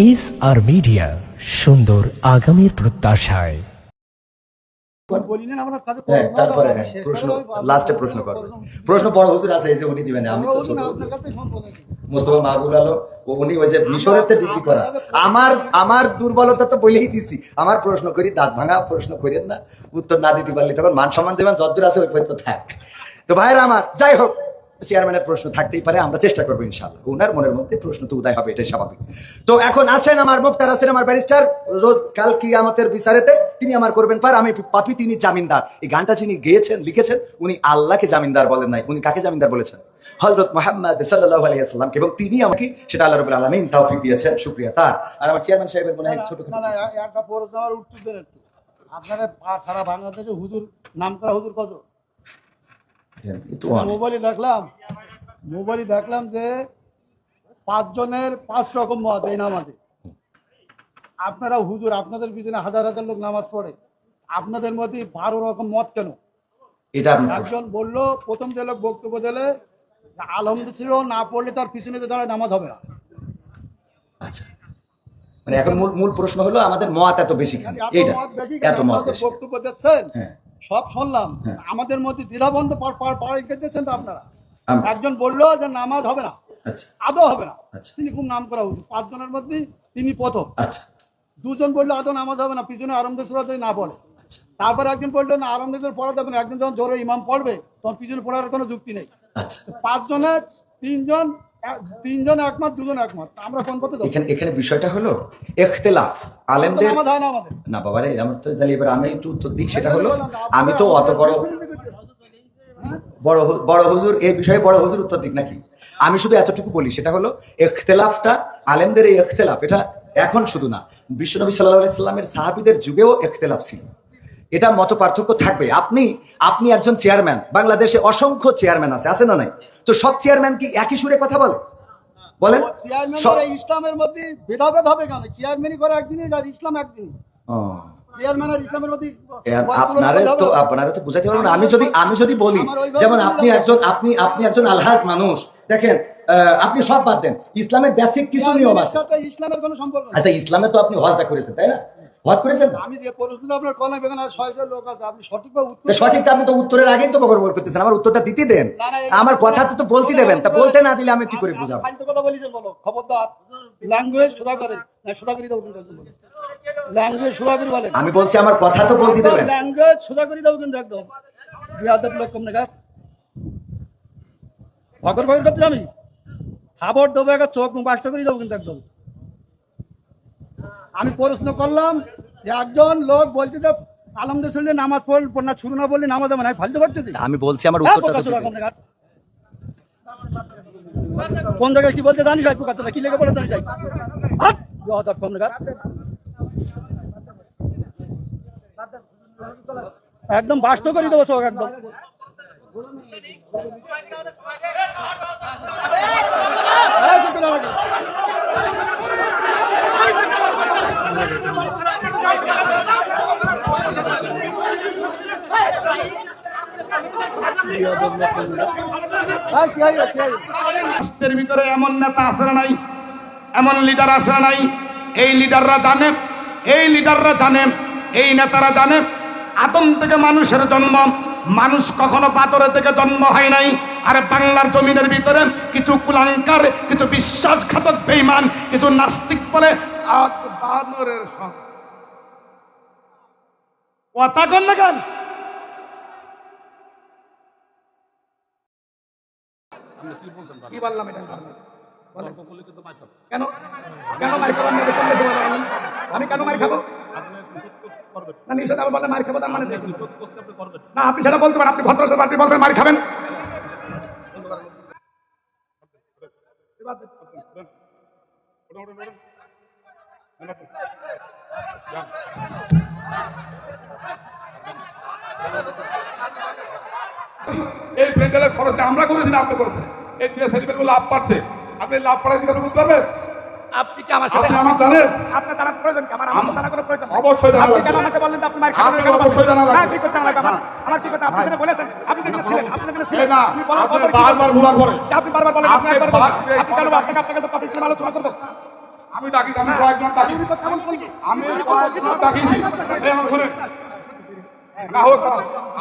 H R media, সুন্দর আগামীর প্রত্যাশায়। তারপরে প্রশ্ন, লাস্টে প্রশ্ন করবে। প্রশ্ন বড় হুজুর আছে, এই যে উনি দিবেন, আমি তো ছোট মোস্তফা মাহবুব আলম, উনি ওই যে মিশরেতে ডিগ্রি করা। আমার দুর্বলতা তো বলেই দিছি, আমার প্রশ্ন করি, দাঁত ভাঙা প্রশ্ন করেন না, উত্তর না দিতে পারলে তখন মান সম্মান যেমন যদ্দূর আছে ওই পর্যন্ত থাক। তো ভাইরা আমার, যাই হোক, চেয়ারম্যানের প্রশ্ন থাকতেই পারে, আমরা চেষ্টা করবো ইনশাআল্লাহ। ওনার মনের মধ্যে প্রশ্ন তো উদয় হবে, এটাই স্বাভাবিক। তো এখন আছেন আমার মুক্তার, আছেন আমার ব্যারিস্টার, রোজ কাল কিয়ামতের বিচারেতে তিনি আমার করবেন পার, আমি পাপী তিনি জামিনদার। এই গানটা যিনি গেয়েছেন, লিখেছেন, উনি আল্লাহকে জামিনদার বলেন নাই, উনি কাকে জামিনদার বলেছেন? হযরত মুহাম্মদ সাল্লাল্লাহু আলাইহি ওয়াসাল্লামকে, এবং তিনি আমাকে সেটা আল্লাহ রাব্বুল আলামিন তৌফিক দিয়েছেন, শুকরিয়া তার। আর আমার চেয়ারম্যান সাহেবের মনে হয় ছোট একটা প্রশ্ন আমার উত্তর দেন একটু। আপনারা সারা বাংলাদেশে হুজুর নাম করা হুজুর কত? মোবাইলে দেখলাম যে 5 জনের 5 রকম মত এই নামাজে। আপনারা হুজুর, আপনাদের পিছনে হাজার হাজার লোক নামাজ পড়ে, আপনাদের মধ্যে 12 রকম মত কেন? এটা একজন বললো, প্রথম যে লোক বক্তব্য দিলে, আলহামদুলিল্লাহ না পড়লে তার পিছনে দাঁড়ায় নামাজ হবে না। আচ্ছা, মানে এখন মূল প্রশ্ন হলো আমাদের মত এত বেশি কেন? এইটা এত মত বক্তব্য দিচ্ছেন, হ্যাঁ সব শুনলাম, আমাদের মধ্যে দ্বিধাবন্ধ দিচ্ছেন তো আপনারা। একজন বললো যে নামাজ হবে না, আচ্ছা আদৌ হবে না, আচ্ছা তিনি খুব নাম করা উচিত, 5 জনের মধ্যে তিনি প্রথম। আচ্ছা, 2 জন বললো আদৌ নামাজ হবে না, পিছনে আরামদায়ক সূরা না পড়ে। তারপরে একজন বললো না, আরামদায়ক পড়া যাবে না, একজন যখন জোরে ইমাম পড়বে তখন পিছনে পড়ার কোনো যুক্তি নেই। আচ্ছা, 5 জনের 3 জন একমত, 2 জন একমত, আমরা কোন পথে যাবো? এখানে বিষয়টা হলো ইখতিলাফ আলেমদের। নামাজ হয় না আমাদের। না বাবারে, আমার তো তাহলে এবার আমি একটু উত্তর দিই। সেটা হলো, আমি তো অত বড় হুজুর এই বিষয়ে বড় হুজুর উত্তর দিক নাকি? আমি শুধু এতটুকু বলি, সেটা হলো ইখতিলাফটা, আলেমদের এই ইখতিলাফ, এটা এখন শুধু না, বিশ্বনবী সাল্লাল্লাহু আলাইহি সাল্লামের সাহাবীদের যুগেও ইখতিলাফ ছিল। এটা মত পার্থক্য থাকবে। আপনি একজন চেয়ারম্যান, বাংলাদেশে অসংখ্য চেয়ারম্যান আছে না নাই? তো সব চেয়ারম্যান কি একই সুরে কথা বলে? বলেন, ইসলামের মধ্যে ভেদাভেদ হবে কেন? চেয়ারম্যানই করে একদিনই, ইসলাম একদিন। আপনারা তো বুঝাতে পারবেন না। আমি যদি বলি, যেমন আপনি একজন আলহাজ মানুষ, দেখেন, আপনি সব বাদ দেন, ইসলামের বেসিক কিছু নিয়ম আছে। ইসলামের কোনো সম্পর্ক নেই। আচ্ছা, ইসলামে তো আপনি হজটা করেছেন, তাই না? হজ করেছেন না? আমি যে প্রশ্ন আপনার কল বেগান 6জন লোক আছে, আপনি সঠিকভাবে উত্তর সঠিক, আপনি তো উত্তরের আগেই তো বকর করতেছেন, আমার উত্তরটা দিতে দেন, আমার কথা তো বলতে দেবেন। তা বলতে না দিলে আমি কি করে বুঝাবো? ফালতু কথা বলি যে বলো, খবরদার, ল্যাঙ্গুয়েজ সোজা করেন, না সোজা করে দাও, ল্যাঙ্গুয়েজ সোজা করে বলেন। আমি বলছি আমার কথা তো বলতে দেবেন, ল্যাঙ্গুয়েজ সোজা করে দাও, কিন্তু একদম বিয়াদব লোক কম দেখা ভগর ভগর করতে আমি খাবার দেবো, একটা চোখ মুখ বাসটা করে দেবো, কিন্তু একদম। আমি প্রশ্ন করলাম যে একজন লোক বলছে যে আলহামদুলিল্লাহ নামাজ পড়ল না, শুরু না বললে নামাজ হবে না, ফালতু করতেছি। আমি বলছি আমার উত্তরটা কোন জায়গায় কি বলতে জানি যাই, কথাটা কি লেগে পড়ে জানি যাই, একদম বাস্ত করে দেবো চোখ একদম। রাষ্ট্রের ভিতরে এমন নেতা আছে না নাই, এমন লিডার আছে না নাই? এই লিডাররা জানে, এই নেতারা জানে, আদম থেকে মানুষের জন্ম, মানুষ কখনো পাথরে থেকে জন্ম হয় নাই। আর বাংলার জমিনের ভিতরে কিছু কুলাঙ্কার, কিছু বিশ্বাসঘাতক বেঈমান, কিছু নাস্তিক বলে বানরের কথা কন না কেন? কি বললাম এটা? কেন মার খাবেন? আমি কেন মার খাবো? না নিষেধ আমি বললে মার খাবো, তার মানে না, আপনি সেটা বলতে পারেন, আপনি ভদ্র আপনি বলতেন মার খাবেন। এই প্যান্ডেলের খরচটা আমরা করেছি না আপনি করেছেন? এই যে সেলিব্রেটগুলো লাভ পাচ্ছে, আপনি লাভ পাড়ার কি করতে পারবেন? আপনি কি আমার সাথে আমার জানেন? আপনার জানার প্রয়োজন কি? আমার জানার কোনো প্রয়োজন নেই। অবশ্যই জানা আপনি লাগবে। কেন আমাকে বললেন যে আপনি মার খাবেন? আপনাকে অবশ্যই জানা লাগবে। না, কি করতে জানা লাগবে? আমার কি কথা? আপনি যেটা বলেছেন, আপনি যেটা ছিলেন, আপনি যেটা ছিলেন, না, আপনি বলার পর আপনি বারবার ভুলার পরে আপনি বারবার বলেন, আপনি একবার আপনি বলছেন, আপনি কেন আপনাকে কাছে পাঠিয়েছিলাম আলোচনা করবো? আমি ডাকিছি, আমি কয়েকজন ডাকিছি, আমি কয়েকজন ডাকিছি। এই আমার শোনেন, না হোক না,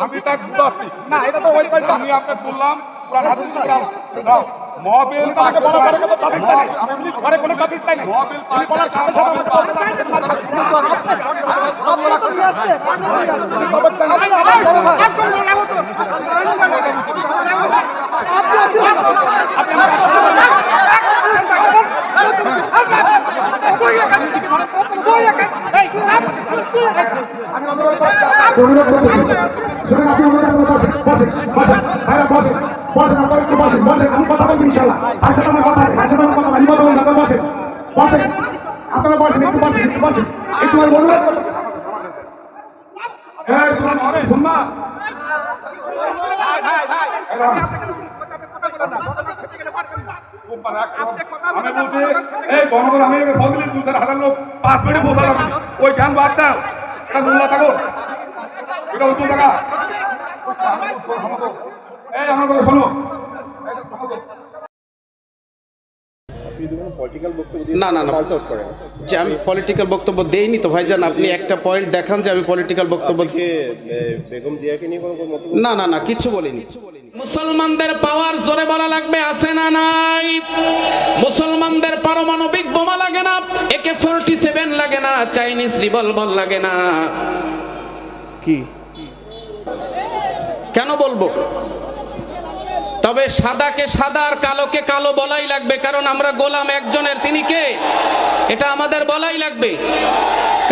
আমি তার বুঝাচ্ছি না, এটা তো ওই কইছে। আমি আপনাকে বললাম কোরআন হাদিস কোরআন নাও মহাবীর তোমাকে বলা করে কত টপিক নাই। ঘরে কোনো টপিক নাই। মহাবীর তুমি বলার সাথে সাথে আমাকে বলতে দাও। আপনি তো নিয়ে আসলেন, আপনি নিয়ে আসলেন। আপনারা বসেন, একটু বসেন, একটু বসেন, একটু অনুরোধ করতেছেন। এই তোমার মনে শুন না আমি বলছি এই জনগণ আমি ফ্যামিলি 2,000 লোক 5 মিনিটে পৌঁছা যাবে ওই জ্ঞান বাদ দাও এটা মোল্লা থাকো এটা উত্তর টাকা এই আমার কথা শোনো না না না যে আমি পলিটিক্যাল বক্তব্য দেইনি তো ভাইজান, আপনি একটা পয়েন্ট দেখান যে আমি পলিটিক্যাল বক্তব্য বেগম দিয়াকে নিয়ে কোনো মন্তব্য না না না কিছু বলিনি। মুসলমানদের পাওয়ার জোরে বলা লাগবে, আছে না নাই? মুসলমানদের পারমাণবিক বোমা লাগে না, AK-47 লাগে না, চাইনিজ রিভলভার লাগে না। কি কেন বলবো? তবে সাদাকে সাদা আর কালোকে কালো বলাই লাগবে, কারণ আমরা গোলাম একজনের, তিনি কে এটা আমাদের বলাই লাগবে।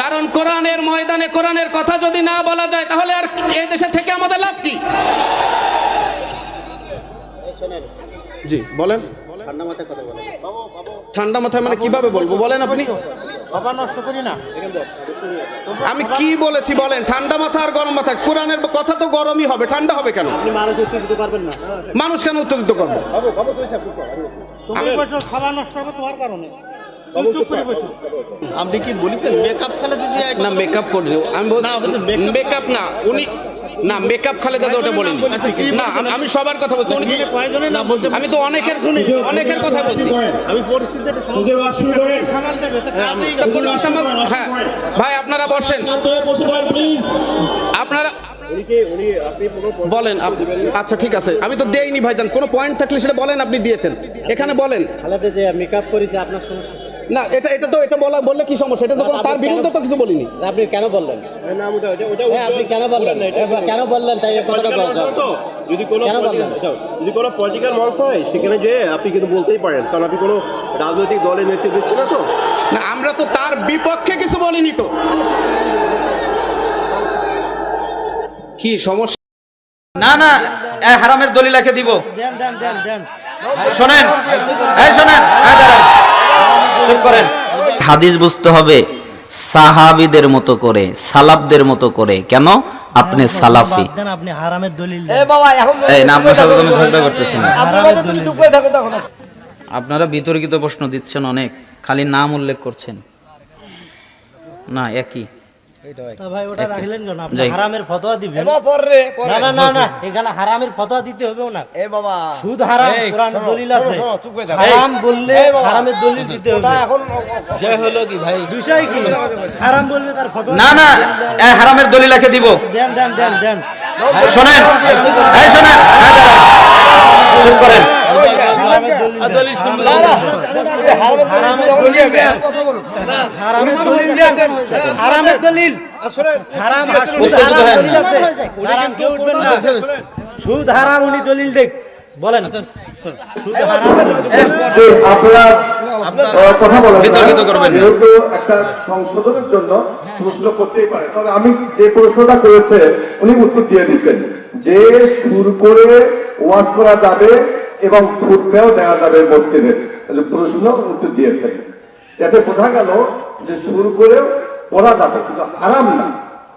কারণ কোরআনের ময়দানে কোরআনের কথা যদি না বলা যায় তাহলে আর এই দেশে থেকে আমাদের লাভ কি? জি বলেন। ঠান্ডা মাথায় মানে কিভাবে বলবো বলেন আপনি? আমি কি বলেছি বলেন? ঠান্ডা মাথা আর গরম মাথা, কোরআনের কথা তো গরমই হবে, ঠান্ডা হবে কেন? মানুষ উত্তেজিত করবেন না। মানুষ কেন উত্তেজিত করবে? আপনি কি বলেছেন মেকআপ খেলে দিদি না মেকআপ করে আমি মেকআপ না উনি না মেকআপ খালেদা তো ওটা বলিনি। না আমি সবার কথা বলছি, আমি তো অনেকের কথা বলছি। আমি পরিস্থিতি হ্যাঁ ভাই আপনারা বসেন, আপনারা বলেন। আচ্ছা ঠিক আছে, আমি তো দেইনি ভাইজান, কোনো পয়েন্ট থাকলে সেটা বলেন, আপনি দিয়েছেন এখানে বলেন। খালেদা যে মেকআপ করেছে আপনার সমস্যা না এটা বললে কি সমস্যা? এটা তো তার বিরুদ্ধে তো কিছু বলিনি। আপনি কেন বললেন? আপনি কেন বললেন? কেন বললেন তাই কথাটা বলছেন? যদি কোনো পলিটিক্যাল মঞ্চ হয় সেখানে যে আপনি কিন্তু বলতেই পারেন, কারণ আপনি কোনো রাজনৈতিক দলের নেতৃত্ব দিচ্ছেন না তো। না আমরা তো তার বিপক্ষে কিছু বলিনি তো, কি সমস্যা? না না হারামের দলিলাকে দিব। শোনেন শোনেন, চুপ করেন। হাদিস বুঝতে হবে সাহাবীদের মতো করে, সালাফদের মতো করে। কেন? আপনি সালাফি। আপনি হারামের দলিল এই না আপনার সাথে আমি ঝগড়া করতেছি না। আপনারা বিতর্কিত প্রশ্ন দিচ্ছেন অনেক, খালি নাম উল্লেখ করছেন না একই। ভাই ওটা রাখলেন কেন? আপনি যাই। হারামের ফতোয়া দিবেন? না না না, এখানে হারামের ফতোয়া দিতে হবেও না। সুদ হারাম, কোরআনের দলিল আছে। হারাম বললে হারামের দলিল দিতে হবে। জয় হলো কি ভাই? বিষয় কি? হারাম বললে তার ফতোয়া না না হারামের দলিলাকে দিব। দেন দেন দেন দেন। শোনেন শোনেন, চুপ করেন। হারামের দলিল হারামের দলিল হারাম, সুদ হারাম দলিল আছে। হারাম কেউ উঠবেন না। সুদ হারাম উনি দলিল দেখ বলেন। সুদ হারাম বিতর্কিত করবেন না। একটা সংশোধনের জন্য প্রশ্ন করতেই পারে, তবে আমি যে প্রশ্নটা করেছে উনি উত্তর দিয়ে দিচ্ছেন যে সুর করে ওয়াজ করা যাবে এবং খুতবাও দেওয়া যাবে মসজিদে। প্রশ্ন উত্তর দিয়েছেন, এতে বোঝা গেল যে সুর করে পড়া যাবে কিন্তু হারাম না।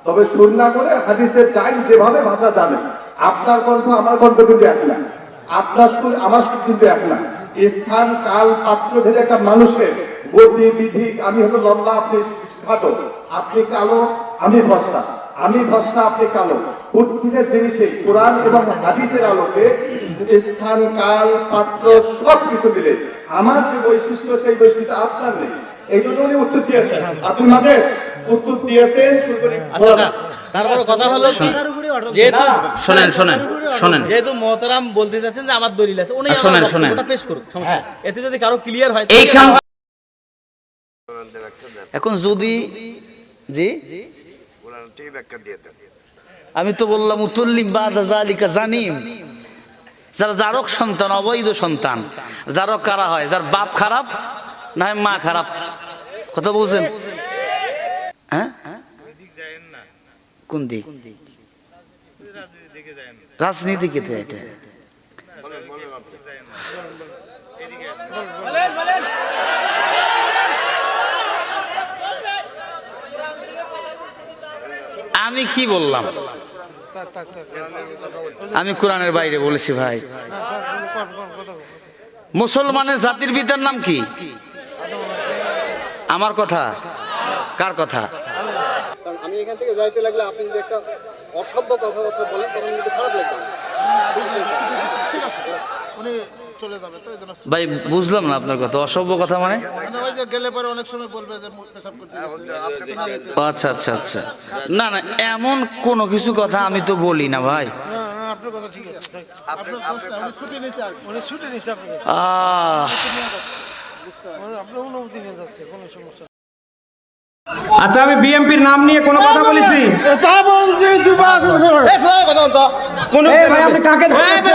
তবে সুর না করে হাদিসের চাই যেভাবে ভাষা জানে, আপনার কণ্ঠ আমার কণ্ঠ কিন্তু এক না, আপনার সুর আমার সুর কিন্তু এক না। স্থান কাল পাত্র ভেদে একটা মানুষকে গতি বিধি, আমি হলো লম্বা আপনি খাটো, আপনি কালো আমি ফর্সা, আমি ফর্সা আপনি কালো, প্রত্যেকটা জিনিসে কোরআন এবং হাদিসের আলোকে স্থান কাল পাত্র সব কিছু মিলে আমার যে বৈশিষ্ট্য সেই বৈশিষ্ট্য আপনার নেই। এই জন্য উনি উত্তর দিয়েছেন। আব্দুল মাজেদ উত্তর দিয়েছেন, শুরু করি। তারপরে কথা হলো যেহেতু শোনেন যেহেতু মোহতারাম বলতে চাচ্ছেন যে আমার দলিল আছে, উনি শোনেন। ওটা পেশ করুন, সমস্যা নেই। এতে যদি কারো ক্লিয়ার হয় এইখান এখন যদি জি আমি তো বললাম উতুল্লিম বাদা যালিকা জানিম, যারা জারক সন্তান, অবৈধ সন্তান, জারক কারা হয়? যার বাপ খারাপ না হয় মা খারাপ। কথা বলছেন? হ্যাঁ, কোন দিক? রাজনীতি কেতে এটা আমি কি বললাম? আমি কোরআনের বাইরে বলেছি ভাই। মুসলমানের জাতির পিতার নাম কি? আমার কথা? কার কথা? আমি এখান থেকে যাইতে লাগলে আপনি যদি একটা অসভ্য কথাবার্তা বলেন তখন কিন্তু খারাপ লাগবে। উনি চলে যাবে তো এজন্য ভাই বুঝলাম না আপনার কথা। অসভ্য কথা মানে? ওই যে গেলে পরে অনেক সময় বলবে যে পেশাব করতে আচ্ছা আচ্ছা আচ্ছা, না না এমন কোনো কিছু কথা আমি তো বলি না ভাই। আপনার কথা ঠিক আছে। আপনার উনি ছুটি নিতে উনি ছুটি নিতে আপনার অনুমতি নিয়ে যাচ্ছে, কোনো সমস্যা। আচ্ছা আমি বিএমপির নাম নিয়ে কোনো কথা বলেছি? তা বলছি এই ভাই আপনি কাকে ধরছেন?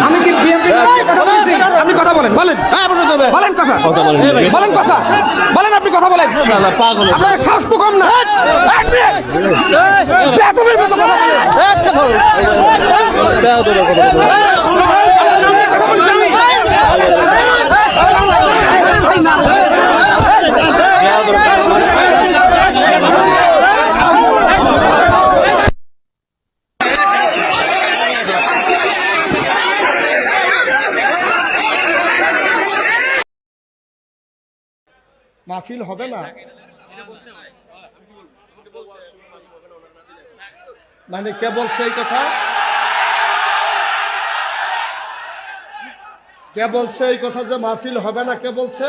আমি কি বিএমপির নাম নিয়ে কথা বলেছি? আপনি কথা বলেন, বলেন বলেন কথা বলেন কথা বলেন, আপনি কথা বলেন। আপনার স্বাস্থ্য কম না? বেতনের মতো কথা বলেন। মাহফিল হবে না মানে কে বলছে এই কথা? কে বলছে এই কথা যে মাহফিল হবে না? কে বলছে?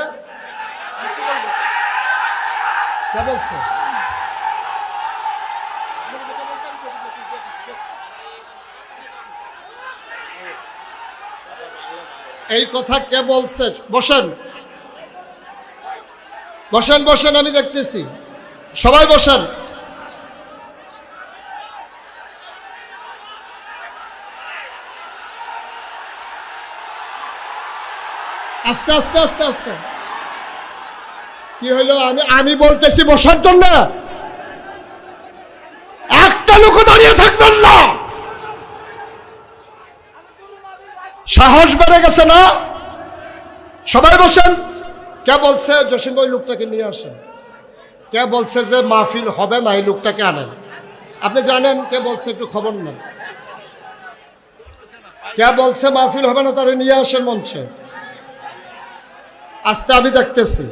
কে বলছে? এই কথা কে বলছে? বসেন বসেন বসেন, আমি দেখতেছি, সবাই বসেন। আস্তে আস্তে আস্তে আস্তে কি হইলো? আমি বলতেছি বসার জন্য, একটা লোক দাঁড়িয়ে থাকবেন না। সাহস বেড়ে গেছে না? সবাই বসেন। কে বলছে জসিম ভাই লোকটাকে নিয়ে আসেন? কে বলছে যে মাহফিল হবে না? এই লোকটাকে আনেন। আপনি জানেন কে বলছে? একটু খবর নেন। কে বলছে মাহফিল হবে না? তারা নিয়ে আসেন মঞ্চে। আজকে আমি দেখতেছি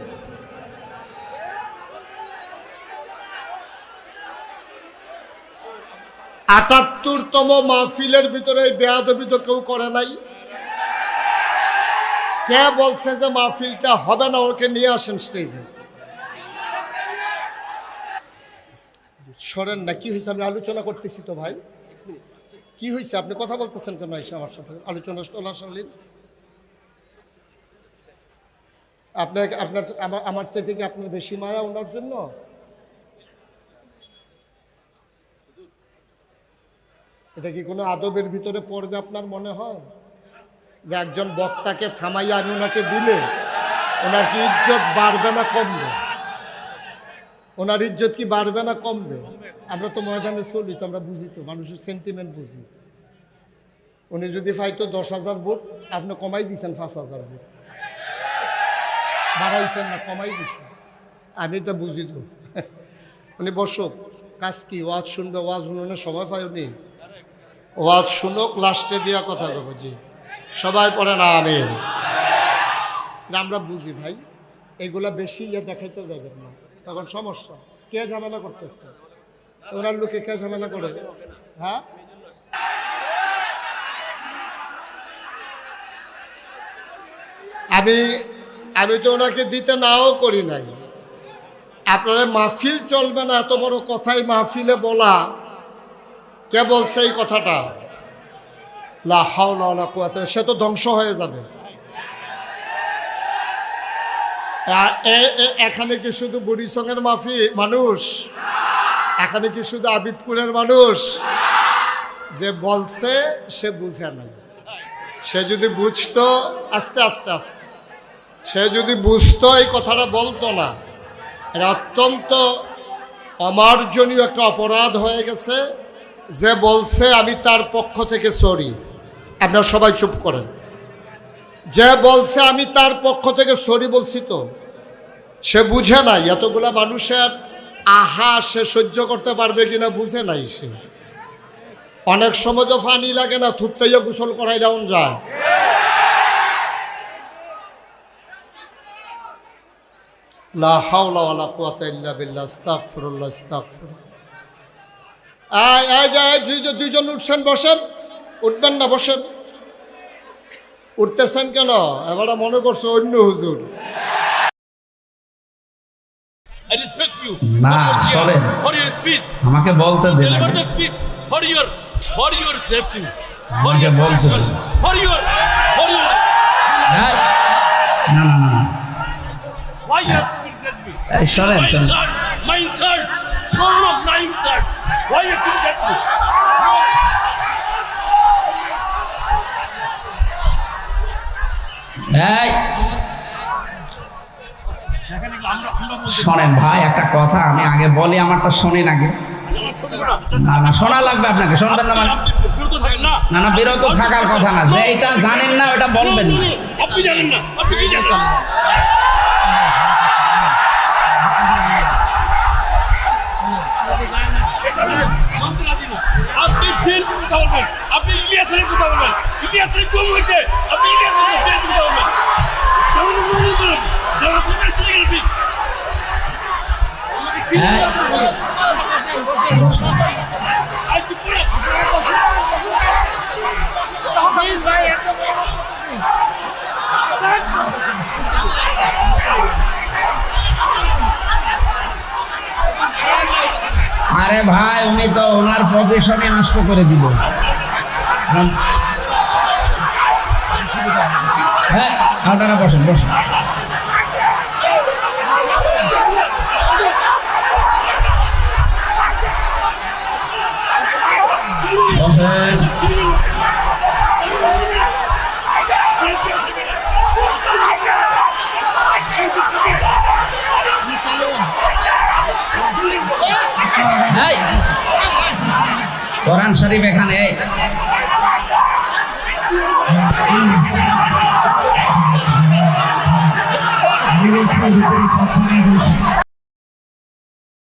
আটাত্তরতম মাহফিলের ভিতরে এই বেয়াদবি তো কেউ করে নাই। কে বলছে যে মাহফিলটা হবে না? ওকে নিয়ে আসেন স্টেজে। সরেন না। কি হয়েছে? আমি আলোচনা করতেছি তো ভাই। কি হয়েছে? আপনি কথা বলতেছেন কেন এসে আমার সাথে? আলোচনা চলাকালীন আমার চাইতে কি আপনার বেশি মায়া ওনার জন্য? এটা কি কোনো আদবের ভিতরে পড়বে আপনার মনে হয়? যে একজন বক্তাকে থামাইয়া আমি ওনাকে দিলে ওনার কি ইজ্জত বাড়বে না কমবে? ওনার ইজ্জত কি বাড়বে না কমবে? আমরা তো ময়দানে চলি তো, আমরা বুঝি তো, মানুষের সেন্টিমেন্ট বুঝি। উনি যদি পাইতো 10,000 ভোট, আপনি কমাই দিয়েছেন 5,000 ভোট, বাড়াইছেন না কমাই দিচ্ছেন। আমি তো বুঝি তো। উনি বসুক, কাজ কি? ওয়াজ শুনবে, ওয়াজ শুনানোর সময় পাই উনি? ওয়াজ শুনুক, লাস্টে দিয়া কথা বলবো। জি সবাই পড়েন আমিন। আমরা বুঝি ভাই, এগুলা বেশি দেখাইতে যাবেন না, তখন সমস্যা। কে ঝামেলা করতেছে? ওনার লোকে কে ঝামেলা করে? হ্যাঁ আমি তো ওনাকে দিতে নাও করি নাই। আপনারা মাহফিল চলবে না এত বড় কথাই মাহফিলে বলা, কে বলছে এই কথাটা? লা হাওলা ওয়ালা কুওয়াতা, সে তো ধ্বংস হয়ে যাবে। এখানে কি শুধু বুড়িসঙ্গের মানুষ? এখানে কি শুধু আবিদপুরের মানুষ? যে বলছে সে বুঝে নাই। সে যদি বুঝতো, আস্তে আস্তে আস্তে সে যদি বুঝতো এই কথাটা বলতো না। এটা অত্যন্ত অমার্জনীয় একটা অপরাধ হয়ে গেছে। যে বলছে আমি তার পক্ষ থেকে সরি, আপনারা সবাই চুপ করেন। যে বলছে আমি তার পক্ষ থেকে সরি বলছি, তো সে বুঝে নাই। এতগুলা মানুষের আহা সে সহ্য করতে পারবে কিনা বুঝে নাই সে। অনেক সময় তো পানি লাগে না, থুততেই গোসল করাই যাওয়া যায়। লা হাওলা ওয়ালা কুওয়াতা ইল্লা বিল্লাহ, আস্তাগফিরুল্লাহ, আস্তাগফিরুল্লাহ। দুইজন উঠছেন, বসেন। উঠবেন না, বসেন। উঠতেছেন কেন? এবার মনে করছো অন্য হুজুর। না শোনেন, আমাকে বলতে দেন, আমাকে বলতে দেন। না না না, এই শোনেন, শোনেন ভাই, একটা কথা আমি আগে বলি, আমারটা শোনেন আগে। না না, শোনা লাগবে আপনাকে, শুনবেন না মানে? না না, বিরত থাকার কথা না। যে এটা জানেন না ওটা বলবেন না। আপনি জানেন না, আপনি কি জানেন? আপনি বিএনপি কথা বলবেন, আপনি ইলিয়াসের কথা বলবেন। ইলিয়াসের কম হয়েছে, আপনি ইলিয়াসের বিএনপি কথা বলবেন। আরে ভাই, উনি তো ওনার পজিশনে নষ্ট করে দিল। হ্যাঁ, আপনারা বসেন, বসেন। কোরআন শরীফ এখানে